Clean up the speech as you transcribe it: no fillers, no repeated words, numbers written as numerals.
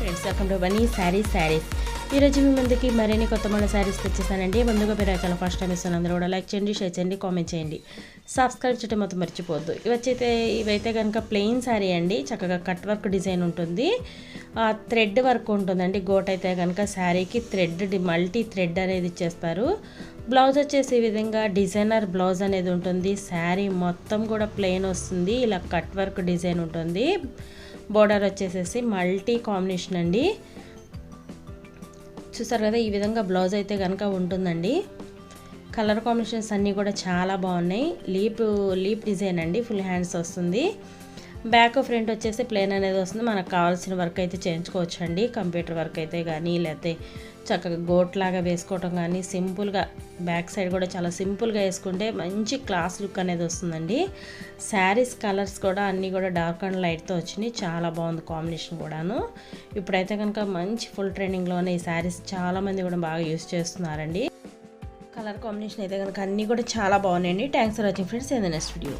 Friends, welcome to Bunny sarees. ఈరోజు మీ ముందుకి మరిన్ని కొత్త మళ్ళీ శారీస్ తెచ్చేసానండి. ముందుగా మీరు చాలా ఫస్ట్ టైం ఇస్తాను, అందరూ కూడా లైక్ చేయండి, షేర్ చేయండి, కామెంట్ చేయండి, సబ్స్క్రైబ్ చేయడం మొత్తం మర్చిపోవద్దు. ఇవైతే కనుక ప్లెయిన్ శారీ అండి, చక్కగా కట్ వర్క్ డిజైన్ ఉంటుంది, థ్రెడ్ వర్క్ ఉంటుందండి. గోట్ అయితే కనుక శారీకి మల్టీ థ్రెడ్ అనేది ఇచ్చేస్తారు. బ్లౌజ్ వచ్చేసి ఈ విధంగా డిజైనర్ బ్లౌజ్ అనేది ఉంటుంది. శారీ మొత్తం కూడా ప్లెయిన్ వస్తుంది, ఇలా కట్ వర్క్ డిజైన్ ఉంటుంది. బోర్డర్ వచ్చేసేసి మల్టీ కాంబినేషన్ అండి. చూసారు కదా, ఈ విధంగా బ్లౌజ్ అయితే కనుక ఉంటుందండి. కలర్ కాంబినేషన్స్ అన్నీ కూడా చాలా బాగున్నాయి. లీప్ డిజైన్ అండి, ఫుల్ హ్యాండ్స్ వస్తుంది. బ్యాక్ ఫ్రంట్ వచ్చేసి ప్లేన్ అనేది వస్తుంది. మనకు కావాల్సిన వర్క్ అయితే చేయించుకోవచ్చు అండి. కంప్యూటర్ వర్క్ అయితే కానీ, లేకపోతే చక్కగా గోట్ లాగా వేసుకోవటం కానీ, సింపుల్గా బ్యాక్ సైడ్ కూడా చాలా సింపుల్గా వేసుకుంటే మంచి క్లాస్ లుక్ అనేది వస్తుందండి. శారీస్ కలర్స్ కూడా అన్నీ కూడా డార్క్ అండ్ లైట్తో వచ్చినాయి, చాలా బాగుంది కాంబినేషన్ కూడాను. ఇప్పుడైతే కనుక మంచి ఫుల్ ట్రెండింగ్లోనే ఈ శారీస్ చాలామంది కూడా బాగా యూస్ చేస్తున్నారండి. కలర్ కాంబినేషన్ అయితే కనుక అన్నీ కూడా చాలా బాగున్నాయండి. Thanks for watching friends, in the next video.